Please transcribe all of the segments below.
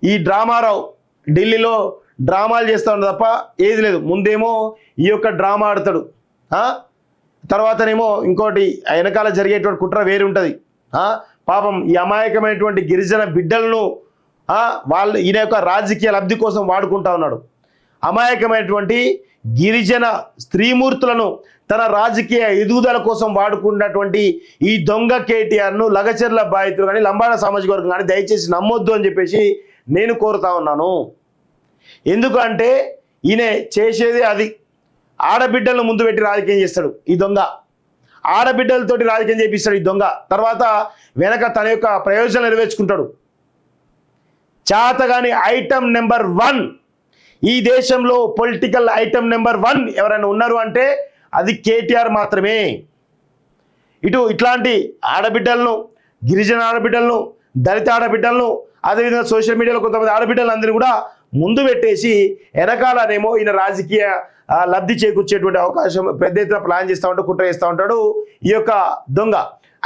ఈ డ్రామారావు ఢిల్లీలో డ్రామాలు చేస్తూ ఉంటాడు తప్ప ఏది లేదు. ముందేమో ఈ యొక్క డ్రామా ఆడతాడు, తర్వాతనేమో ఇంకోటి వెనకాల జరిగేటువంటి కుట్ర వేరు ఉంటుంది. పాపం ఈ అమాయకమైనటువంటి గిరిజన బిడ్డలను ఈయన యొక్క రాజకీయ లబ్ధి కోసం వాడుకుంటా ఉన్నాడు. అమాయకమైనటువంటి గిరిజన స్త్రీమూర్తులను తన రాజకీయ ఎదుగుదల కోసం వాడుకున్నటువంటి ఈ దొంగ కేటీఆర్ను లగచర్ల బాధితులు కానీ లంబాడ సామాజిక వర్గం కానీ దయచేసి నమ్మొద్దు అని చెప్పేసి నేను కోరుతా ఉన్నాను. ఎందుకంటే ఈయన చేసేది అది. ఆడబిడ్డలను ముందు పెట్టి రాజకీయం చేస్తాడు ఈ దొంగ, ఆడబిడ్డలతోటి రాజకీయం చేపిస్తాడు ఈ దొంగ. తర్వాత వెనక తన యొక్క ప్రయోజనం నెరవేర్చుకుంటాడు. చాతగాని ఐటమ్ నెంబర్ 1 ఈ దేశంలో పొలిటికల్ ఐటమ్ నెంబర్ 1 ఎవరైనా ఉన్నారు అంటే అది కేటీఆర్ మాత్రమే. ఇట్లాంటి ఆడబిడ్డలను, గిరిజన ఆడబిడ్డలను, దళిత ఆడబిడ్డలను, అదేవిధంగా సోషల్ మీడియాలో కొంతమంది ఆడబిడ్డలందరినీ కూడా ముందు పెట్టేసి వెనకాలనేమో ఈయన రాజకీయ లబ్ధి చేకూర్చేటువంటి అవకాశం పెద్ద ఎత్తున ప్లాన్ చేస్తూ ఉంటాడు, కుట్ర చేస్తూ ఉంటాడు ఈ యొక్క దొంగ.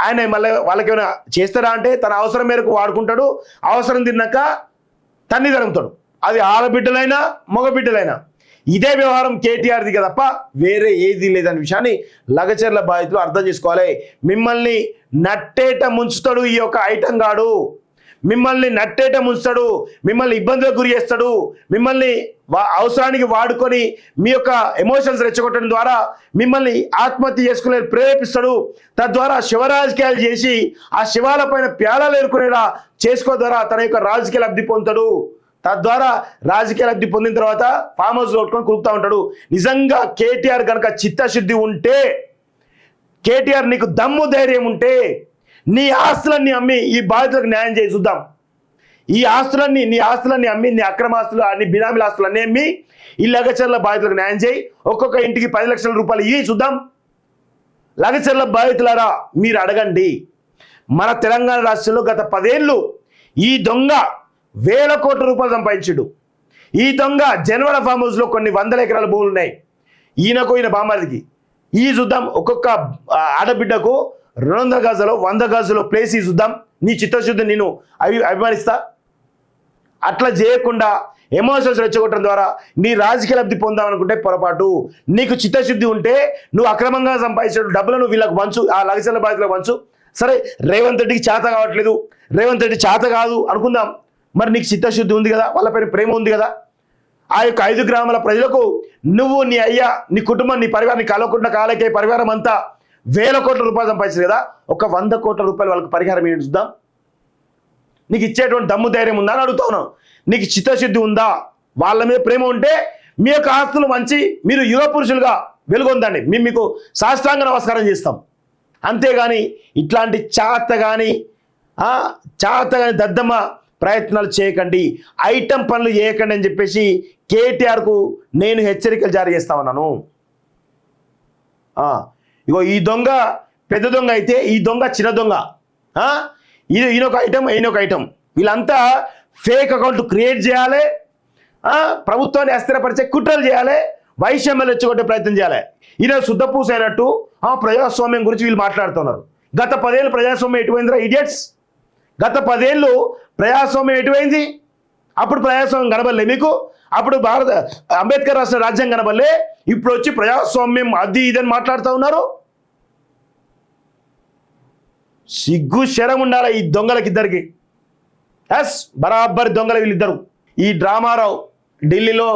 ఆయన మళ్ళీ వాళ్ళకి ఏమైనా చేస్తారా అంటే తన అవసరం మేరకు వాడుకుంటాడు. అవసరం తిన్నాక తన్ని తడుగుతాడు. అది ఆడబిడ్డలైనా మగబిడ్డలైనా ఇదే వ్యవహారం కేటీఆర్ది తప్ప వేరే ఏది లేదనే విషయాన్ని లగచర్ల బాధితులు అర్థం చేసుకోవాలి. మిమ్మల్ని నట్టేట ముంచుతాడు ఈ యొక్క ఐటం గాడు, మిమ్మల్ని నట్టేట ముంచుతాడు, మిమ్మల్ని ఇబ్బందులకు గురి చేస్తాడు, మిమ్మల్ని అవసరానికి వాడుకొని మీ యొక్క ఎమోషన్స్ రెచ్చగొట్టడం ద్వారా మిమ్మల్ని ఆత్మహత్య చేసుకునే ప్రేరేపిస్తాడు. తద్వారా శివరాజకీయాలు చేసి ఆ శివాల పైన ప్యాలాలు ఏరుకునేలా చేసుకో ద్వారా తన యొక్క రాజకీయ లబ్ధి పొందుతాడు. తద్వారా రాజకీయ లబ్ధి పొందిన తర్వాత ఫామ్ హౌస్ కొట్టుకొని కులుపుతూ ఉంటాడు. నిజంగా కేటీఆర్ కనుక చిత్తశుద్ధి ఉంటే, కేటీఆర్ నీకు దమ్ము ధైర్యం ఉంటే నీ ఆస్తులన్నీ అమ్మి ఈ బాధితులకు న్యాయం చేసి చూద్దాం. ఈ ఆస్తులన్నీ నీ ఆస్తులన్నీ అమ్మి, నీ అక్రమ ఆస్తులు అన్ని బినామీల ఆస్తులన్నీ అమ్మి ఈ లగచర్ల బాధితులకు న్యాయం చేయి. ఒక్కొక్క ఇంటికి 10 లక్షల రూపాయలు ఇవి చూద్దాం. లగచర్ల బాధితులారా మీరు అడగండి. మన తెలంగాణ రాష్ట్రంలో గత 10 ఏళ్ళు ఈ దొంగ వేల కోట్ల రూపాయలు సంపాదించాడు. ఈ దొంగ జనవల ఫామ్ హౌస్లో కొన్ని 100 ఎకరాల భూములు ఉన్నాయి ఈయనకు, ఈయన బామ్మడికి. ఈ చూద్దాం ఒక్కొక్క ఆడబిడ్డకు 200 గజాలు 100 గజాలు ప్లేస్ ఈ చూద్దాం. నీ చిత్తశుద్ధి నేను అభిమానిస్తా. అట్లా చేయకుండా ఎమోషన్స్ రెచ్చగొట్టడం ద్వారా నీ రాజకీయ లబ్ధి పొందామనుకుంటే పొరపాటు. నీకు చిత్తశుద్ధి ఉంటే నువ్వు అక్రమంగా సంపాదించిన డబ్బులను వీళ్ళకు పంచు, ఆ లగచర్ల బాధితులకు పంచు. సరే రేవంత్ రెడ్డికి చేత కావట్లేదు, రేవంత్ రెడ్డి చేత కాదు అనుకుందాం. మరి నీకు చిత్తశుద్ధి ఉంది కదా, వాళ్ళపైన ప్రేమ ఉంది కదా. ఆ యొక్క 5 గ్రామాల ప్రజలకు నువ్వు, నీ అయ్యా, నీ కుటుంబం, నీ పరివారం, నీ కలవకుండా కాలకే పరివారం అంతా వేల కోట్ల రూపాయలు సంపాదించారు కదా. ఒక 100 కోట్ల రూపాయలు వాళ్ళకి పరిహారం ఏంటి చూద్దాం. నీకు ఇచ్చేటువంటి దమ్ము ధైర్యం ఉందా అని అడుగుతాను. నీకు చిత్తశుద్ధి ఉందా? వాళ్ళ మీద ప్రేమ ఉంటే మీ యొక్క ఆస్తులు మంచి మీరు యువ పురుషులుగా వెలుగొందండి, మేము మీకు సాష్టాంగ నమస్కారం చేస్తాం. అంతేగాని ఇట్లాంటి చాతగాని దద్దమ్మ ప్రయత్నాలు చేయకండి, ఐటమ్ పనులు చేయకండి అని చెప్పేసి కేటీఆర్కు నేను హెచ్చరికలు జారీ చేస్తా ఉన్నాను. ఇగో ఈ దొంగ పెద్ద దొంగ అయితే ఈ దొంగ చిన్న దొంగ. ఈయనొక ఐటమ్, ఈయనొక ఐటమ్. వీళ్ళంతా ఫేక్ అకౌంట్ క్రియేట్ చేయాలి, ప్రభుత్వాన్ని అస్థిరపరిచే కుట్రలు చేయాలి, వైషమ్యాలు రెచ్చగొట్టే ప్రయత్నం చేయాలి. ఈయన శుద్ధపూస అయినట్టు ప్రజాస్వామ్యం గురించి వీళ్ళు మాట్లాడుతున్నారు. గత 10 ఏళ్ళు ప్రజాస్వామ్యం ఎటువైందిరా ఇడియట్స్? గత 10 ఏళ్ళు ప్రజాస్వామ్యం ఎటువైంది? అప్పుడు ప్రజాస్వామ్యం కనబడలే మీకు? అప్పుడు అంబేద్కర్ రాసిన రాజ్యాంగం కనబడలే? ఇప్పుడు వచ్చి ప్రజాస్వామ్యం అది ఇదని మాట్లాడుతూ ఉన్నారు. సిగ్గు శరం ఉండాలి ఈ దొంగలకిద్దరికి. బరాబర్ దొంగలు వీళ్ళిద్దరు. ఈ డ్రామారావు ఢిల్లీలో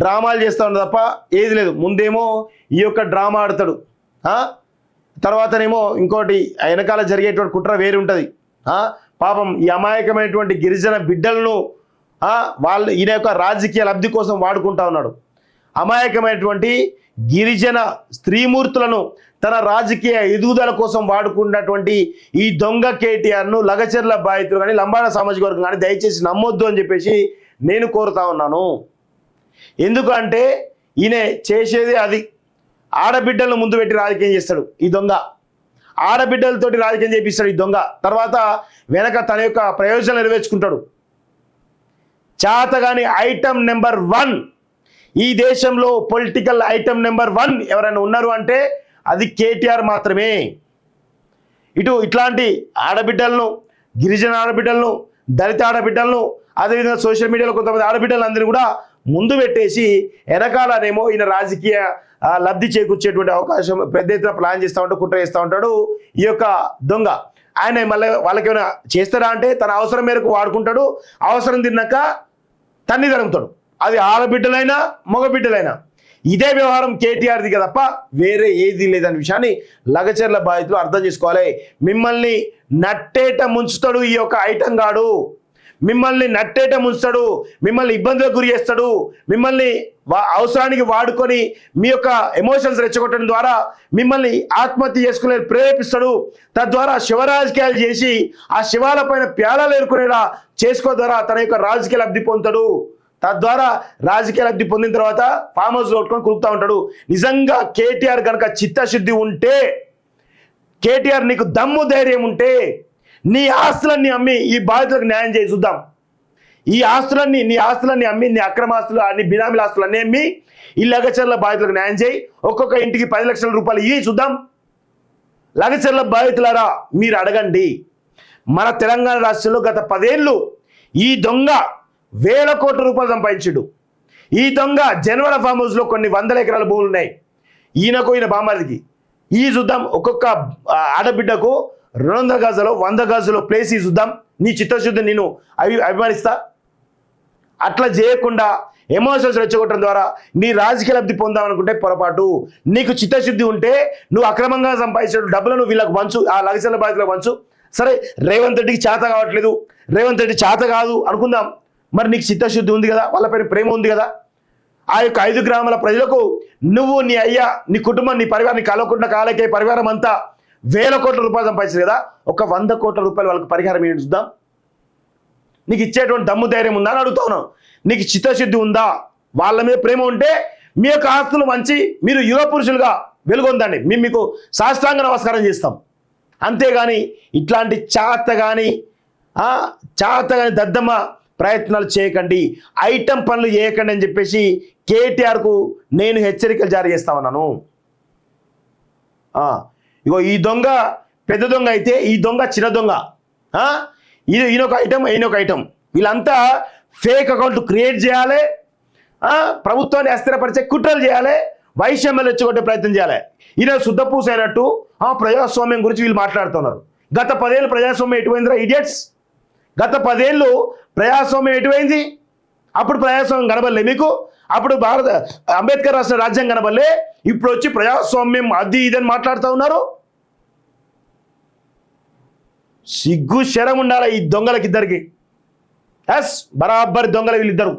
డ్రామాలు చేస్తూ ఉంటాడు తప్ప ఏది లేదు. ముందేమో ఈ యొక్క డ్రామా ఆడతాడు, తర్వాతనేమో ఇంకోటి వెనకాల జరిగేటువంటి కుట్ర వేరు ఉంటుంది. పాపం ఈ అమాయకమైనటువంటి గిరిజన బిడ్డలను ఈయన యొక్క రాజకీయ లబ్ధి కోసం వాడుకుంటా ఉన్నాడు. అమాయకమైనటువంటి గిరిజన స్త్రీమూర్తులను తన రాజకీయ ఎదుగుదల కోసం వాడుకున్నటువంటి ఈ దొంగ కేటీఆర్ను లగచర్ల బాధితులు కానీ లంబాడ సామాజిక వర్గం కానీ దయచేసి నమ్మొద్దు అని చెప్పేసి నేను కోరుతా ఉన్నాను. ఎందుకంటే ఈయన చేసేది అది. ఆడబిడ్డలను ముందు పెట్టి రాజకీయం చేస్తాడు ఈ దొంగ, ఆడబిడ్డలతోటి రాజకీయం చేపిస్తాడు ఈ దొంగ. తర్వాత వెనక తన యొక్క ప్రయోజనం నెరవేర్చుకుంటాడు. చాతగాని ఐటమ్ నెంబర్ 1 ఈ దేశంలో పొలిటికల్ ఐటమ్ నెంబర్ 1 ఎవరైనా ఉన్నారు అంటే అది కేటీఆర్ మాత్రమే. ఇట్లాంటి ఆడబిడ్డలను, గిరిజన ఆడబిడ్డలను, దళిత ఆడబిడ్డలను, అదేవిధంగా సోషల్ మీడియాలో కొంతమంది ఆడబిడ్డలందరినీ కూడా ముందు పెట్టేసి వెనకాలనేమో ఈయన రాజకీయ లబ్ధి చేకూర్చేటువంటి అవకాశం పెద్ద ఎత్తున ప్లాన్ చేస్తూ ఉంటాడు, కుట్ర చేస్తూ ఉంటాడు ఈ యొక్క దొంగ. ఆయన మళ్ళీ వాళ్ళకి ఏమైనా చేస్తారా అంటే తన అవసరం మేరకు వాడుకుంటాడు, అవసరం తిన్నాక తన్ని తడుగుతాడు. అది ఆడబిడ్డలైనా మగబిడ్డలైనా ఇదే వ్యవహారం కేటీఆర్ది తప్ప వేరే ఏది లేదనే విషయాన్ని లగచర్ల బాధితులు అర్థం చేసుకోవాలి. మిమ్మల్ని నట్టేట ముంచుతాడు ఈ యొక్క ఐటం గాడు, మిమ్మల్ని నట్టేట ముంచుతాడు, మిమ్మల్ని ఇబ్బందులకు గురి చేస్తాడు, మిమ్మల్ని అవసరానికి వాడుకొని మీ యొక్క ఎమోషన్స్ రెచ్చగొట్టడం ద్వారా మిమ్మల్ని ఆత్మహత్య చేసుకునే ప్రేరేపిస్తాడు. తద్వారా శివ రాజకీయాలు చేసి ఆ శివాల పైన ప్యాలాలు ఏరుకునేలా చేసుకో ద్వారా తన యొక్క రాజకీయ లబ్ధి పొందుతాడు. తద్వారా రాజకీయ లబ్ధి పొందిన తర్వాత ఫామ్ హౌస్ కొట్టుకొని కులుపుతూ ఉంటాడు. నిజంగా కేటీఆర్ కనుక చిత్తశుద్ధి ఉంటే, కేటీఆర్ నీకు దమ్ము ధైర్యం ఉంటే నీ ఆస్తులన్నీ అమ్మి ఈ బాధితులకు న్యాయం చేసి చూద్దాం. ఈ ఆస్తులన్నీ నీ ఆస్తులన్నీ అమ్మి, నీ అక్రమ ఆస్తులు అన్ని బినామీల ఆస్తులన్నీ అమ్మి ఈ లగచర్ల బాధితులకు న్యాయం చేయి. ఒక్కొక్క ఇంటికి 10 లక్షల రూపాయలు ఇవి చూద్దాం. లగచర్ల బాధితులారా మీరు అడగండి. మన తెలంగాణ రాష్ట్రంలో గత 10 ఏళ్ళు ఈ దొంగ వేల కోట్ల రూపాయలు సంపాదించాడు. ఈ దొంగ జనవర ఫామ్ హౌస్లో కొన్ని 100 ఎకరాల భూములు ఉన్నాయి ఈయనకు, ఈయన బామ్మర్దికి. ఈ చూద్దాం ఒక్కొక్క ఆడబిడ్డకు 200 గజాలు 100 గజాలు ప్లేస్ ఈ చూద్దాం. నీ చిత్తశుద్ధి నేను అభిమానిస్తా. అట్లా చేయకుండా ఎమోషన్స్ రెచ్చగొట్టడం ద్వారా నీ రాజకీయ లబ్ధి పొందామనుకుంటే పొరపాటు. నీకు చిత్తశుద్ధి ఉంటే నువ్వు అక్రమంగా సంపాదించిన డబ్బులను వీళ్ళకు పంచు, ఆ లగచర్ల బాధితులకు పంచు. సరే రేవంత్ రెడ్డికి చేత కావట్లేదు, రేవంత్ రెడ్డి చేత కాదు అనుకుందాం, మరి నీకు చిత్తశుద్ధి ఉంది కదా, వాళ్ళపైన ప్రేమ ఉంది కదా. ఆ యొక్క 5 గ్రామాల ప్రజలకు నువ్వు, నీ అయ్యా, నీ కుటుంబం, నీ పరివారం, నీ కలవకుండా కాలకే పరివారం అంతా వేల కోట్ల రూపాయలు సంపాదించారు కదా. ఒక 100 కోట్ల రూపాయలు వాళ్ళకి పరిహారం ఏంటి చూద్దాం. నీకు ఇచ్చేటువంటి దమ్ము ధైర్యం ఉందా అని అడుగుతాను. నీకు చిత్తశుద్ధి ఉందా? వాళ్ళ మీద ప్రేమ ఉంటే మీ యొక్క ఆస్తులు మంచి మీరు యువ పురుషులుగా వెలుగొందండి, మేము మీకు సాష్టాంగ నమస్కారం చేస్తాం. అంతేగాని ఇట్లాంటి చాతగాని దద్దమ్మ ప్రయత్నాలు చేయకండి, ఐటమ్ పనులు చేయకండి అని చెప్పేసి కేటీఆర్కు నేను హెచ్చరికలు జారీ చేస్తా ఉన్నాను. ఇగో ఈ దొంగ పెద్ద దొంగ అయితే ఈ దొంగ చిన్న దొంగ. ఈయనొక ఐటమ్, ఈయనొక ఐటమ్. వీళ్ళంతా ఫేక్ అకౌంట్ క్రియేట్ చేయాలి, ప్రభుత్వాన్ని అస్థిరపరిచే కుట్రలు చేయాలి, వైషమ్యాలు రెచ్చగొట్టే ప్రయత్నం చేయాలి. ఈయన శుద్ధపూస అయినట్టు ప్రజాస్వామ్యం గురించి వీళ్ళు మాట్లాడుతున్నారు. గత 10 ఏళ్ళు ప్రజాస్వామ్యం ఎటువైందిరా ఇడియట్స్? గత 10 ఏళ్ళు ప్రజాస్వామ్యం ఎటువైంది? అప్పుడు ప్రజాస్వామ్యం కనబడలే మీకు? అప్పుడు అంబేద్కర్ రాసిన రాజ్యాంగం కనబడలే? ఇప్పుడు వచ్చి ప్రజాస్వామ్యం అది ఇదని మాట్లాడుతూ ఉన్నారు. సిగ్గు శరం ఉండాలి ఈ దొంగలకిద్దరికి. బరాబర్ దొంగలు వీళ్ళిద్దరు.